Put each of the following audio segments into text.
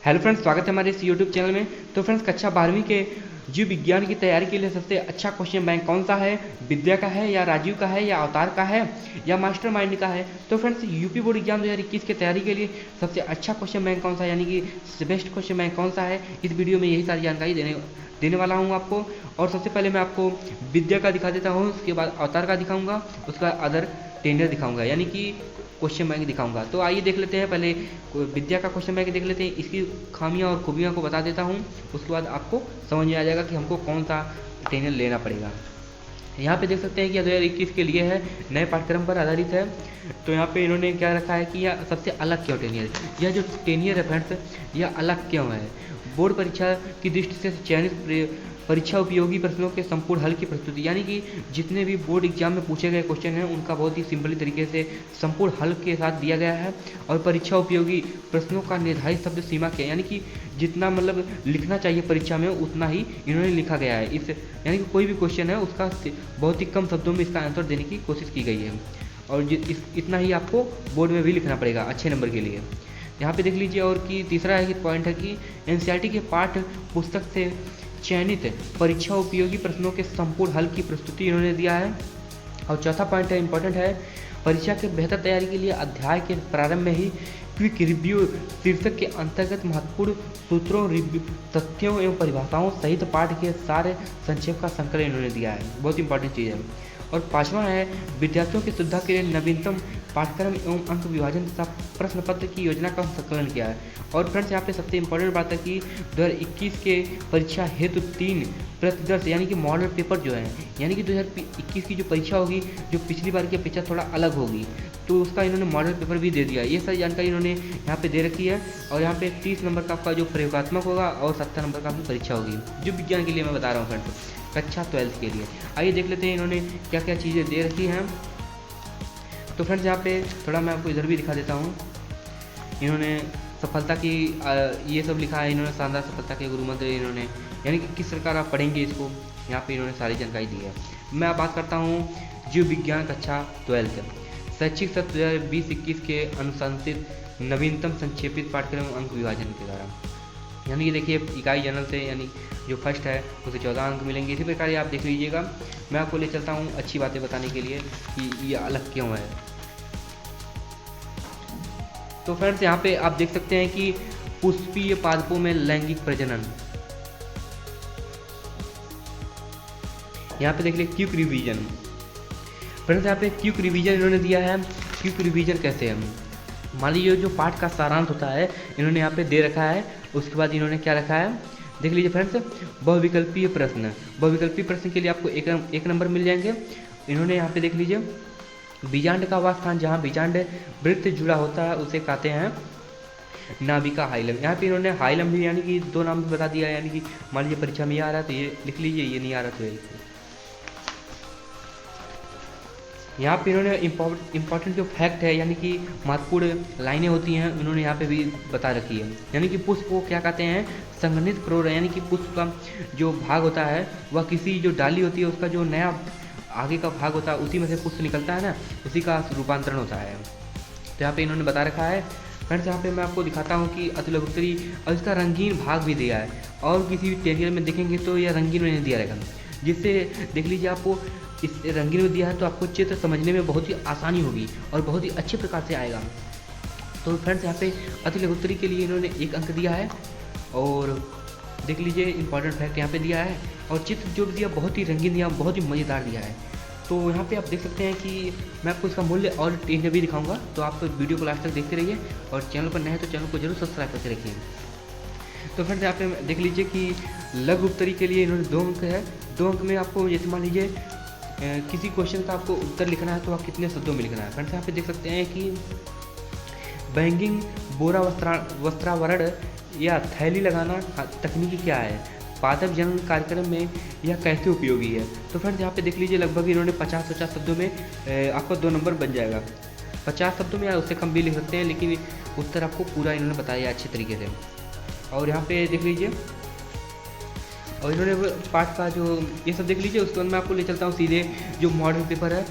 Hello friends, स्वागत है हमारे इस यूट्यूब चैनल में। तो फ्रेंड्स, कक्षा 12वीं के जीव विज्ञान की तैयारी के लिए सबसे अच्छा क्वेश्चन बैंक कौन सा है? विद्या का है, या राजीव का है, या अवतार का है, या मास्टरमाइंड का है? तो फ्रेंड्स, यूपी बोर्ड एग्जाम 2021 की तैयारी के लिए सबसे अच्छा क्वेश्चन बैंक कौन सा है, यानी कि बेस्ट क्वेश्चन बैंक कौन सा है, इस वीडियो में यही सारी जानकारी देने वाला हूँ आपको। और सबसे पहले मैं आपको विद्या का दिखा देता हूँ, उसके बाद अवतार का दिखाऊंगा, उसके बाद अदर टेंडर दिखाऊंगा, यानी कि क्वेश्चन बैंक दिखाऊंगा। तो आइए देख लेते हैं, पहले विद्या का क्वेश्चन बैंक देख लेते हैं। इसकी खामियां और खूबियां को बता देता हूं, उसके बाद आपको समझ में आ जाएगा कि हमको कौन सा टेनर लेना पड़ेगा। यहाँ पे देख सकते हैं कि 2021 के लिए है, नए पाठ्यक्रम पर आधारित है। तो यहाँ पे इन्होंने क्या रखा है कि यह सबसे अलग क्यों टेनियर, यह जो टेनियर है फ्रेंड्स, यह अलग क्यों है? बोर्ड परीक्षा की दृष्टि से चयनित परीक्षा उपयोगी प्रश्नों के संपूर्ण हल की प्रस्तुति, यानी कि जितने भी बोर्ड एग्जाम में पूछे गए क्वेश्चन हैं उनका बहुत ही सिंपली तरीके से संपूर्ण हल के साथ दिया गया है। और परीक्षा उपयोगी प्रश्नों का निर्धारित शब्द सीमा के, यानी कि जितना मतलब लिखना चाहिए परीक्षा में उतना ही इन्होंने लिखा गया है। इस यानी कि कोई भी क्वेश्चन है उसका बहुत ही कम शब्दों में इसका आंसर देने की कोशिश की गई है, और इतना ही आपको बोर्ड में भी लिखना पड़ेगा अच्छे नंबर के लिए। यहाँ पे देख लीजिए। और कि तीसरा है कि पॉइंट है कि एनसीईआरटी के पाठ्य पुस्तक से चयनित परीक्षा उपयोगी प्रश्नों के संपूर्ण हल की प्रस्तुति इन्होंने दिया है। और चौथा पॉइंट है, इंपॉर्टेंट है, परीक्षा के बेहतर तैयारी के लिए अध्याय के प्रारंभ में ही क्विक रिव्यू शीर्षक के अंतर्गत महत्वपूर्ण सूत्रों, तथ्यों एवं परिभाषाओं सहित पाठ के सारे संक्षेप का संकलन इन्होंने दिया है। बहुत इंपॉर्टेंट चीज़ है। और पांचवा है, विद्यार्थियों की सुविधा के लिए नवीनतम पाठ्यक्रम एवं अंक विभाजन तथा प्रश्न पत्र की योजना का संकलन किया है। और फ्रेंड्स, यहाँ पे सबसे इंपॉर्टेंट बात है कि 2021 के परीक्षा हेतु 3 प्रतिदर्श यानी कि मॉडल पेपर जो है, यानी कि 2021 की जो परीक्षा होगी, जो पिछली बार की अपेक्षा थोड़ा अलग होगी, तो उसका इन्होंने मॉडल पेपर भी दे दिया। ये सारी जानकारी इन्होंने यहाँ पे दे रखी है। और यहाँ पे 30 नंबर का आपका जो प्रयोगात्मक होगा और 70 नंबर का आपकी परीक्षा होगी, जो विज्ञान के लिए मैं बता रहा हूँ फ्रेंड्स, कक्षा 12 के लिए। आइए देख लेते हैं इन्होंने क्या क्या चीज़ें दे रखी हैं। तो फ्रेंड्स, यहाँ पे थोड़ा मैं आपको इधर भी दिखा देता हूँ। इन्होंने सफलता की ये सब लिखा है, इन्होंने शानदार सफलता के गुरु मंत्र इन्होंने, यानी कि किस प्रकार आप पढ़ेंगे इसको, यहाँ पे इन्होंने सारी जानकारी दी है। मैं अब बात करता हूँ जीव विज्ञान कक्षा 12 शैक्षिक सत्र 2020-21 के अनुशंसित नवीनतम संक्षेपित पाठ्यक्रम अंक विभाजन के द्वारा, यानी कि देखिए इकाई जनरल से, यानी जो फर्स्ट है उसे 14 अंक मिलेंगे। इसी प्रकार आप देख लीजिएगा। मैं आपको ले चलता हूँ अच्छी बातें बताने के लिए कि ये अलग क्यों है। तो फ्रेंड्स, यहाँ पे आप देख सकते हैं कि पुष्पीय पादपों में लैंगिक प्रजनन, यहाँ पे देख लीजिए क्विक रिवीजन। फ्रेंड्स, यहाँ पे क्विक रिवीजन इन्होंने दिया है। क्विक रिवीजन कैसे है, मान लीजिए जो पाठ का सारांश होता है इन्होंने यहाँ पे दे रखा है। उसके बाद इन्होंने क्या रखा है, देख लीजिए फ्रेंड्स, बहुविकल्पीय प्रश्न। बहुविकल्पीय प्रश्न के लिए आपको एक नंबर मिल जाएंगे। इन्होंने यहाँ पे देख लीजिए, बीजांड का वह स्थान जहाँ बीजांड वृत्त जुड़ा होता है उसे कहते हैं नाभिका हाइलम। यहाँ पे इन्होंने हाइलम भी, यानी कि 2 नाम भी बता दिया, यानी कि मान लीजिए परीक्षा में ये आ रहा है तो ये लिख लीजिए, ये नहीं आ रहा तो ये। यहाँ पे इन्होंने इम्पॉर्टेंट जो फैक्ट है, यानी कि महत्वपूर्ण लाइनें होती हैं, उन्होंने यहाँ पे भी बता रखी है। यानी कि पुष्प को क्या कहते हैं, संघनित प्रौढ़, यानी कि पुष्प का जो भाग होता है वह किसी जो डाली होती है उसका जो नया आगे का भाग होता है उसी में से पुष्प निकलता है ना, उसी का रूपांतरण होता है। तो यहाँ पे इन्होंने बता रखा है। फ्रेंड्स, यहाँ पे मैं आपको दिखाता हूँ कि अतिलघुत्तरी, और इसका रंगीन भाग भी दिया है। और किसी भी टेरियर में देखेंगे तो यह रंगीन में नहीं दिया रहेगा, जिससे देख लीजिए आपको इस रंगीन में दिया है तो आपको चित्र समझने में बहुत ही आसानी होगी और बहुत ही अच्छे प्रकार से आएगा। तो फ्रेंड्स, यहाँ पे अतिलघुत्तरी के लिए इन्होंने 1 अंक दिया है। और देख लीजिए इंपॉर्टेंट फैक्ट यहाँ पे दिया है। और चित्र जो भी दिया बहुत ही रंगीन दिया, बहुत ही मज़ेदार दिया है। तो यहाँ पे आप देख सकते हैं कि मैं आपको इसका मूल्य और टेंडर भी दिखाऊंगा, तो आप वीडियो को लास्ट तक देखते रहिए। और चैनल पर नए हैं तो चैनल को जरूर सब्सक्राइब करके रखिए। तो फ्रेंड्स, यहाँ पे देख लीजिए कि लघु उत्तरी के लिए इन्होंने 2 अंक है। 2 अंक में आपको जैसे मान लीजिए किसी क्वेश्चन का आपको उत्तर लिखना है तो आप कितने शब्दों में लिखना है। फ्रेंड्स, यहाँ पे देख सकते हैं कि बैंगिंग बोरा वस्त्रावरण या थैली लगाना तकनीकी क्या है, पादप जनन कार्यक्रम में यह कैसे उपयोगी है। तो फ्रेंड्स, यहाँ पे देख लीजिए लगभग इन्होंने 50 शब्दों में आपको 2 नंबर बन जाएगा। 50 शब्दों में या उससे कम भी लिख सकते हैं, लेकिन उत्तर आपको पूरा इन्होंने बताया अच्छे तरीके से। और यहाँ पे देख लीजिए, और इन्होंने पाठ का जो ये सब देख लीजिए। उसके बाद मैं आपको ले चलता हूँ सीधे जो मॉडल पेपर है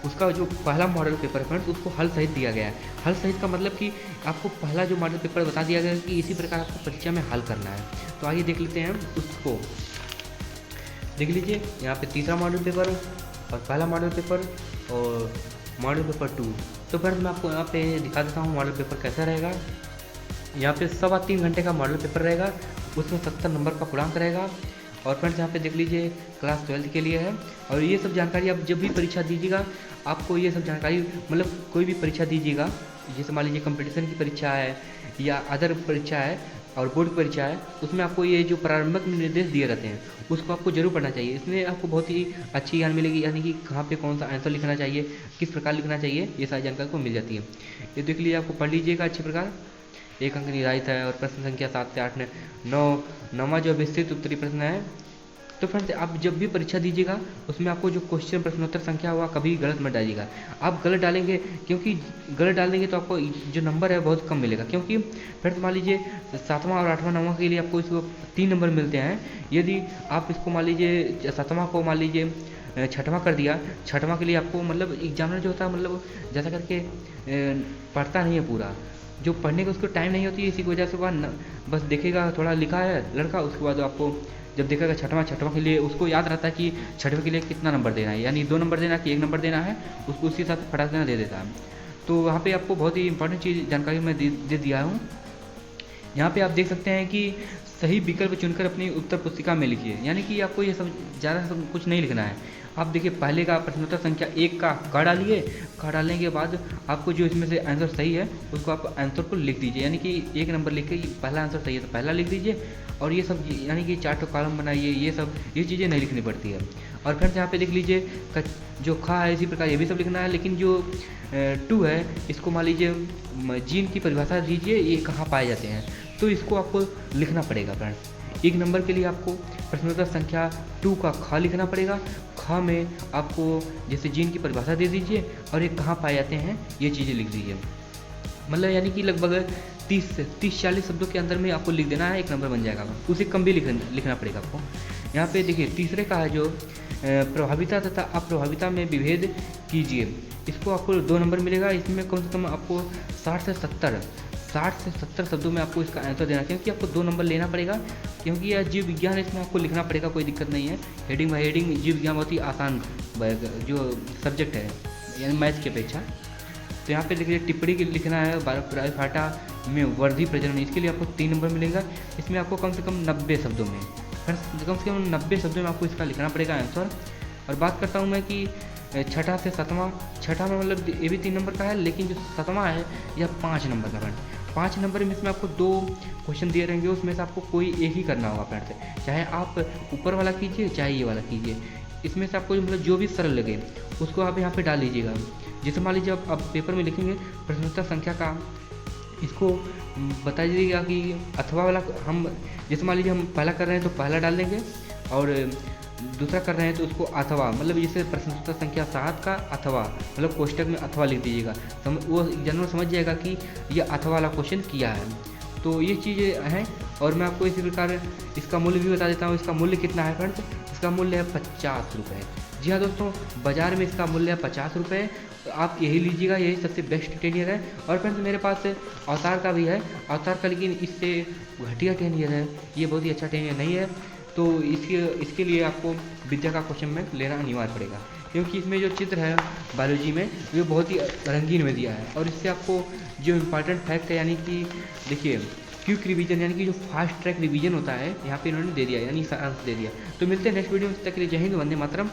उसका जो पहला मॉडल पेपर है फ्रेंड्स उसको हल सहित दिया गया है। हल सहित का मतलब कि आपको पहला जो मॉडल पेपर बता दिया गया है कि इसी प्रकार आपको परीक्षा में हल करना है। तो आइए देख लेते हैं उसको। देख लीजिए यहाँ पे तीसरा मॉडल पेपर और पहला मॉडल पेपर और मॉडल पेपर 2। तो फ्रेंड्स मैं आपको यहाँ पे दिखा देता हूँ मॉडल पेपर कैसा रहेगा। यहाँ पे 3.25 घंटे का मॉडल पेपर रहेगा, उसमें 70 नंबर का पूर्णांक रहेगा। और फ्रेंड्स यहाँ पे देख लीजिए क्लास 12 के लिए है। और ये सब जानकारी आप जब भी परीक्षा दीजिएगा आपको ये सब जानकारी, मतलब कोई भी परीक्षा दीजिएगा, जैसे मान लीजिए कंपटीशन की परीक्षा है या अदर परीक्षा है और बोर्ड की परीक्षा है, उसमें आपको ये जो प्रारंभिक निर्देश दिए रहते हैं उसको आपको जरूर पढ़ना चाहिए। इसमें आपको बहुत ही अच्छी ज्ञान मिलेगी, यानी कि कहाँ पे कौन सा आंसर लिखना चाहिए, किस प्रकार लिखना चाहिए, ये सारी जानकारी को मिल जाती है। ये देख लीजिए, आपको पढ़ लीजिएगा अच्छे प्रकार। 1 अंक निर्धारित है और प्रश्न संख्या 7 से 8 ने 9वां जो विस्तृत उत्तरीय प्रश्न है। तो फ्रेंड्स आप जब भी परीक्षा दीजिएगा उसमें आपको जो क्वेश्चन प्रश्नोत्तर संख्या हुआ कभी गलत मत डालिएगा। आप गलत डालेंगे, क्योंकि गलत डाल देंगे तो आपको जो नंबर है बहुत कम मिलेगा। क्योंकि फ्रेंड्स मान लीजिए 7वां और 8वां 9वां के लिए आपको इसको 3 नंबर मिलते हैं। यदि आप इसको मान लीजिए 7वां को मान लीजिए 6वां कर दिया, 6वां के लिए आपको मतलब एग्जामिनर जो होता है मतलब ज़्यादा करके पढ़ता नहीं है पूरा, जो पढ़ने का उसको टाइम नहीं होती है, इसी की वजह से वह बस देखेगा थोड़ा लिखा है लड़का, उसके बाद आपको जब देखेगा 6वां के लिए उसको याद रहता है कि 6वें के लिए कितना नंबर देना है, यानी 2 नंबर देना है कि 1 नंबर देना है, उसको उसी हिसाब से फटाक देना दे देता है। तो वहाँ पे आपको बहुत ही इंपॉर्टेंट चीज़ जानकारी मैं दे दिया हूँ। यहाँ पे आप देख सकते हैं कि सही विकल्प चुनकर अपनी उत्तर पुस्तिका में लिखिए, यानी कि आपको ये सब ज़्यादा सब कुछ नहीं लिखना है। आप देखिए पहले का प्रश्नोत्तर संख्या 1 का क डालिए, क डालने के बाद आपको जो इसमें से आंसर सही है उसको आप आंसर को लिख दीजिए, यानी कि 1 नंबर लिख के पहला आंसर सही है तो पहला लिख दीजिए। और ये सब यानी कि 4 कॉलम बनाइए, ये चीज़ें नहीं लिखनी पड़ती है। और फ्रेंड्स यहाँ पे देख लीजिए जो खा है इसी प्रकार ये भी सब लिखना है, लेकिन जो 2 है इसको मान लीजिए जीन की परिभाषा दीजिए, ये कहाँ पाए जाते हैं, तो इसको आपको लिखना पड़ेगा फ्रेंड्स। 1 नंबर के लिए आपको प्रश्नोत्तर संख्या 2 का ख लिखना पड़ेगा। ख में आपको जैसे जीन की परिभाषा दे दीजिए और ये कहाँ पाए जाते हैं ये चीज़ें लिख दीजिए। मतलब यानी कि लगभग 30-40 शब्दों के अंदर में आपको लिख देना है, 1 नंबर बन जाएगा। उससे कम भी लिखना पड़ेगा आपको। यहाँ पे देखिए तीसरे का है जो प्रभाविता तथा अप्रभाविता में विभेद कीजिए, इसको आपको 2 नंबर मिलेगा। इसमें कम से कम आपको 60 से 70 शब्दों में आपको इसका आंसर देना, क्योंकि आपको 2 नंबर लेना पड़ेगा, क्योंकि यह जीव विज्ञान है, इसमें आपको लिखना पड़ेगा, कोई दिक्कत नहीं है। हेडिंग बाई हेडिंग जीव विज्ञान बहुत ही आसान जो सब्जेक्ट है यानी मैथ की अपेक्षा। तो यहाँ पे देखिए टिप्पणी के लिखना है बायोफाटा में वर्धी प्रजनन, इसके लिए आपको 3 नंबर मिलेगा। इसमें आपको कम से कम 90 शब्दों में, कम से कम 90 शब्दों में आपको इसका लिखना पड़ेगा आंसर। और बात करता हूँ मैं कि 6ठा से 7वां, 6ठा में मतलब ये भी 3 नंबर का है, लेकिन जो 7वां है यह 5 नंबर का फ्रेंड। 5 नंबर में इसमें आपको 2 क्वेश्चन दिए रहेंगे, उसमें से आपको कोई एक ही करना होगा फ्रेंड्स, चाहे आप ऊपर वाला कीजिए चाहे ये वाला कीजिए। इसमें से आपको मतलब जो भी सरल लगे उसको आप यहाँ पे डाल लीजिएगा। जैसे मान लीजिए आप पेपर में लिखेंगे प्रश्नोत्तर संख्या का, इसको बता दीजिएगा कि अथवा वाला हम, जैसे मान लीजिए हम पहला कर रहे हैं तो पहला डाल देंगे और दूसरा कर रहे हैं तो उसको अथवा, मतलब जैसे प्रश्नोत्तर संख्या 7 का अथवा, मतलब कोष्टक में अथवा लिख दीजिएगा, वो जानवर समझ जाएगा कि यह अथवा वाला क्वेश्चन किया है। तो ये चीज़ें हैं। और मैं आपको इसी प्रकार इसका मूल्य भी बता देता हूँ। इसका मूल्य कितना है फ्रेंड्स? इसका मूल्य है 50 रुपये। जी हाँ दोस्तों, बाज़ार में इसका मूल्य है 50 रुपये। तो आप यही लीजिएगा, यही सबसे बेस्ट टेनियर है। और फ्रेंड्स मेरे पास अवतार का भी है, अवतार का, लेकिन इससे घटिया टेनियर है, ये बहुत ही अच्छा टेनियर नहीं है। तो इसके लिए आपको विद्या का क्वेश्चन बैंक लेना अनिवार्य पड़ेगा, क्योंकि इसमें जो चित्र है बायोलॉजी में वो बहुत ही रंगीन में दिया है। और इससे आपको जो इम्पॉर्टेंट फैक्ट है, यानी कि देखिए क्विक रिवीजन, यानी कि जो फास्ट ट्रैक रिवीजन होता है यहाँ पे इन्होंने दे दिया, यानी सारांश दे दिया। तो मिलते हैं नेक्स्ट वीडियो में, तब तक के लिए जय हिंद, वंदे मातरम।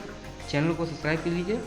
चैनल को सब्सक्राइब कर लीजिए।